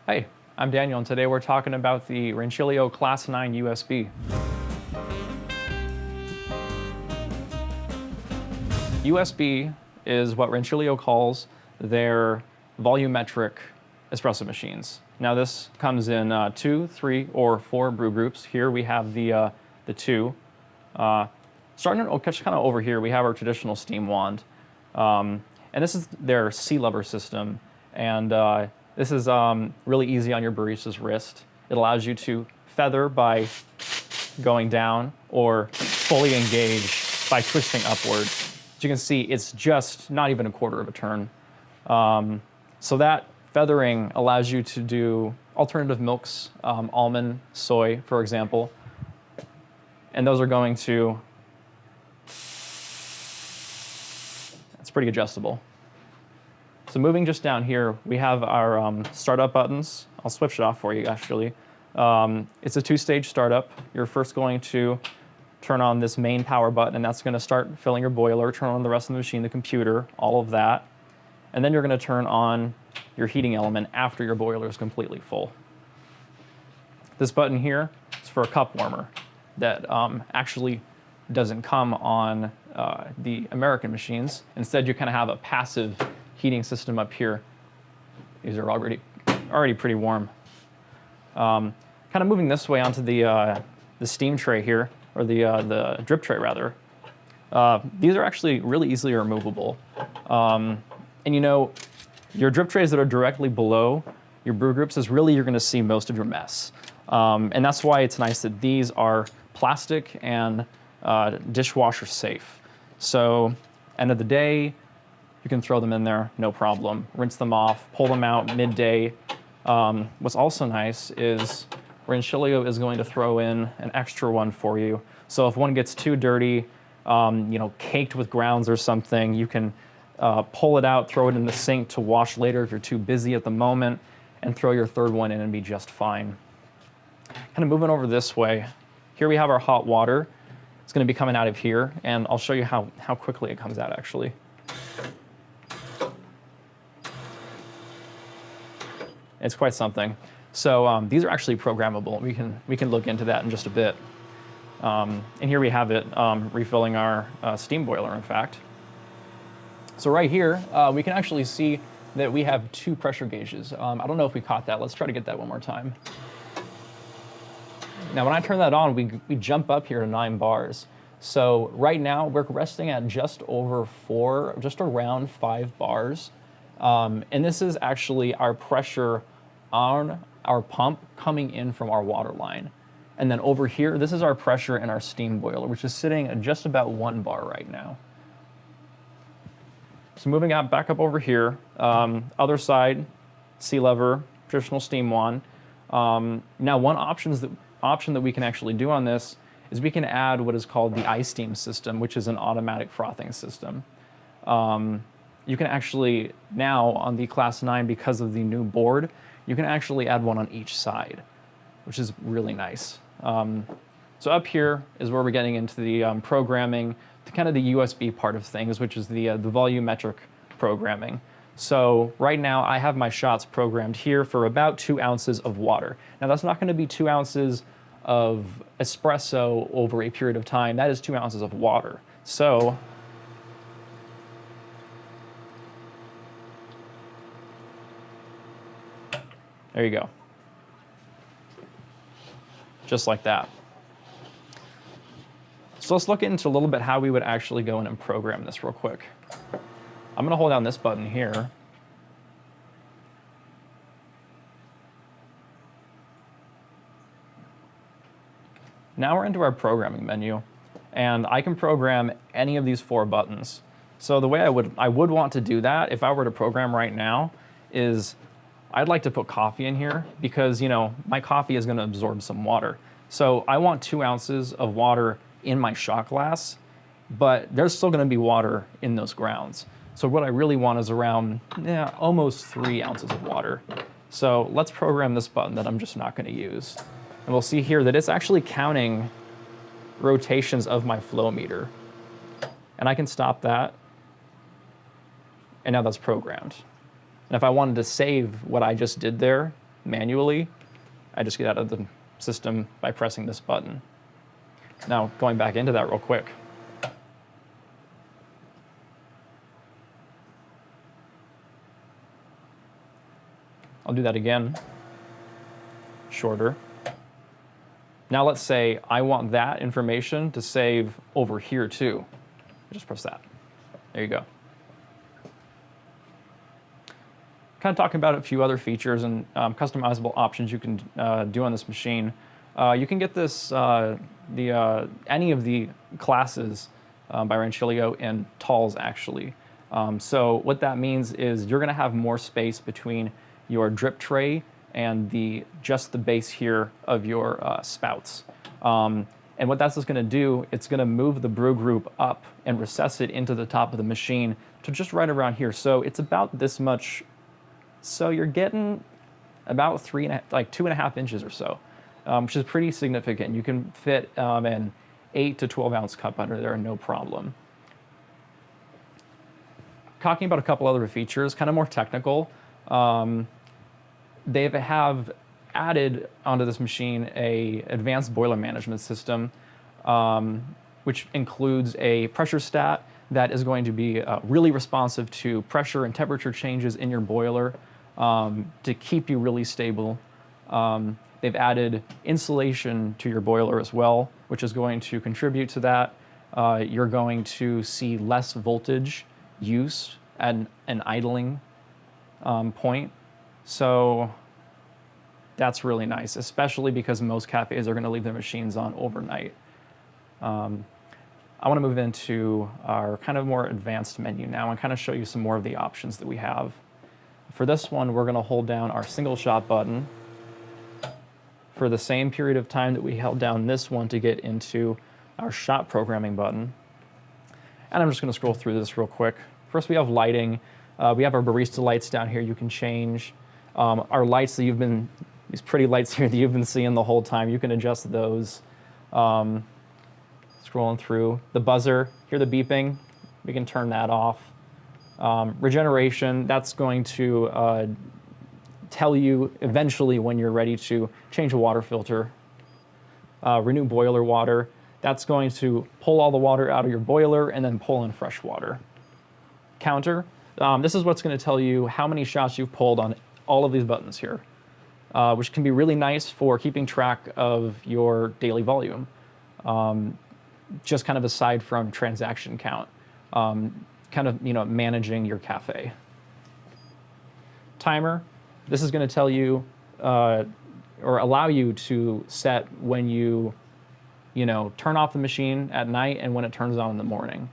Hi, I'm Daniel, and today we're talking about the Rancilio Class 9 USB. USB is what Rancilio calls their volumetric espresso machines. Now this comes in 2, 3, or 4 brew groups. Here we have the 2. Starting kind of over here, we have our traditional steam wand. And this is their C-lever system. And this is really easy on your barista's wrist. It allows you to feather by going down or fully engage by twisting upward. As you can see, it's just not even a quarter of a turn. So that feathering allows you to do alternative milks, almond, soy, for example. And those are going to, it's pretty adjustable. So moving just down here, we have our startup buttons. I'll switch it off for you, actually. It's a 2-stage startup. You're first going to turn on this main power button, and that's going to start filling your boiler, turn on the rest of the machine, the computer, all of that. And then you're going to turn on your heating element after your boiler is completely full. This button here is for a cup warmer that actually doesn't come on the American machines. Instead, you kind of have a passive heating system up here. These are already pretty warm. Kind of moving this way onto the steam tray here, or the drip tray rather. These are actually really easily removable. And you know, your drip trays that are directly below your brew groups is really you're going to see most of your mess. And that's why it's nice that these are plastic and dishwasher safe. So end of the day, you can throw them in there, no problem. Rinse them off, pull them out midday. What's also nice is Rancilio is going to throw in an extra one for you. So if one gets too dirty, you know, caked with grounds or something, you can pull it out, throw it in the sink to wash later if you're too busy at the moment, and throw your third one in and be just fine. Kind of moving over this way, here we have our hot water. It's going to be coming out of here, and I'll show you how quickly it comes out actually. It's quite something. So these are actually programmable. We can look into that in just a bit. And here we have it refilling our steam boiler, in fact. So right here, we can actually see that we have 2 pressure gauges. I don't know if we caught that. Let's try to get that one more time. Now, when I turn that on, we jump up here to 9 bars. So right now, we're resting at just over 4, just around 5 bars. And this is actually our pressure on our pump coming in from our water line. And then over here, this is our pressure in our steam boiler, which is sitting at just about 1 bar right now. So moving out back up over here, other side, C-lever, traditional steam wand. Now one option that we can actually do on this is we can add what is called the iSteam system, which is an automatic frothing system. You can actually now on the Class 9, because of the new board, you can actually add one on each side, which is really nice. So up here is where we're getting into the programming, to kind of the USB part of things, which is the volumetric programming. So right now I have my shots programmed here for about 2 ounces of water. Now that's not going to be 2 ounces of espresso over a period of time. That is 2 ounces of water. So there you go. Just like that. So let's look into a little bit how we would actually go in and program this real quick. I'm going to hold down this button here. Now we're into our programming menu, and I can program any of these 4 buttons. So the way I would want to do that if I were to program right now is I'd like to put coffee in here because, you know, my coffee is going to absorb some water. So I want 2 ounces of water in my shot glass, but there's still going to be water in those grounds. So what I really want is around almost 3 ounces of water. So let's program this button that I'm just not going to use. And we'll see here that it's actually counting rotations of my flow meter. And I can stop that. And now that's programmed. And if I wanted to save what I just did there, manually. I just get out of the system by pressing this button. Now, going back into that real quick. I'll do that again, shorter. Now let's say I want that information to save over here too. Just press that. There you go. Kind of talking about a few other features and customizable options you can do on this machine. You can get this, any of the classes by Rancilio in talls actually. So what that means is you're gonna have more space between your drip tray and just the base here of your spouts. And what that's just gonna do, it's gonna move the brew group up and recess it into the top of the machine to just right around here. So it's about this much. So you're getting about 2.5 inches or so, which is pretty significant. You can fit an 8 to 12 ounce cup under there, no problem. Talking about a couple other features, kind of more technical. They have added onto this machine a advanced boiler management system, which includes a pressure stat that is going to be really responsive to pressure and temperature changes in your boiler to keep you really stable. They've added insulation to your boiler as well, which is going to contribute to that. You're going to see less voltage use at an idling point. So that's really nice, especially because most cafes are going to leave their machines on overnight. I want to move into our kind of more advanced menu now and kind of show you some more of the options that we have. For this one, we're going to hold down our single shot button for the same period of time that we held down this one to get into our shot programming button. And I'm just going to scroll through this real quick. First, we have lighting. We have our barista lights down here you can change. Our lights that these pretty lights here that you've been seeing the whole time, you can adjust those. Scrolling through. The buzzer, hear the beeping, we can turn that off. Regeneration, that's going to tell you eventually when you're ready to change a water filter. Renew boiler water, that's going to pull all the water out of your boiler and then pull in fresh water. Counter, this is what's going to tell you how many shots you've pulled on all of these buttons here, which can be really nice for keeping track of your daily volume, just kind of aside from transaction count, kind of managing your cafe. Timer, this is going to tell you or allow you to set when you turn off the machine at night and when it turns on in the morning,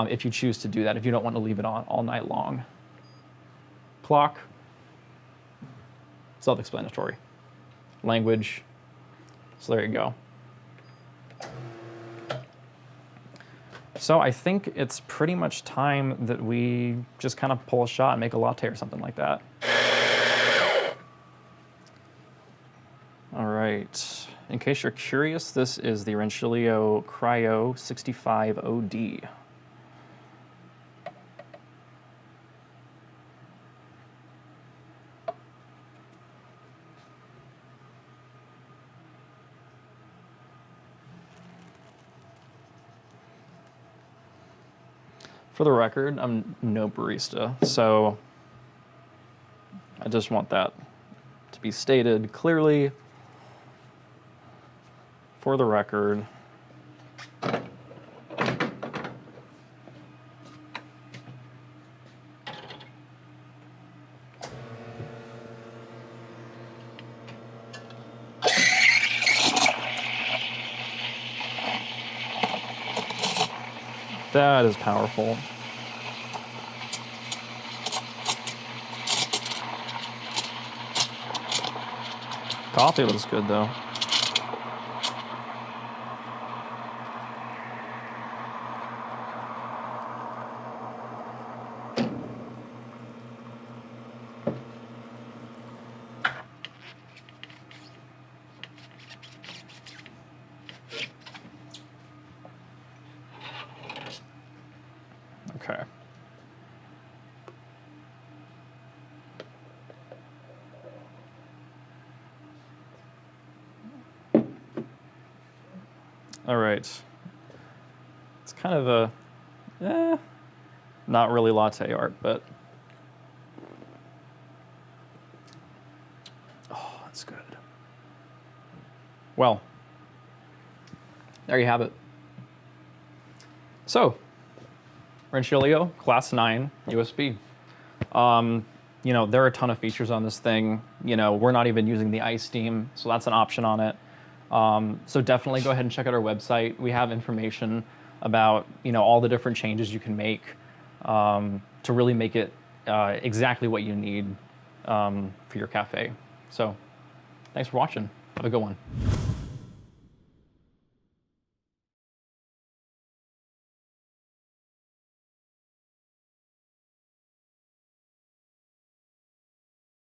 if you choose to do that, if you don't want to leave it on all night long. Clock, self-explanatory. Language, so there you go. So I think it's pretty much time that we just kind of pull a shot and make a latte or something like that. All right, in case you're curious, this is the Rancilio Cryo 65 OD. For the record, I'm no barista, so I just want that to be stated clearly. For the record, that is powerful. Coffee looks good though. Okay. All right. It's kind of a, not really latte art, but oh, that's good. Well, there you have it. So, Rancilio Class 9 USB. You know, there are a ton of features on this thing. You know, we're not even using the ice steam, so that's an option on it. So definitely go ahead and check out our website. We have information about, you know, all the different changes you can make to really make it exactly what you need for your cafe. So thanks for watching. Have a good one.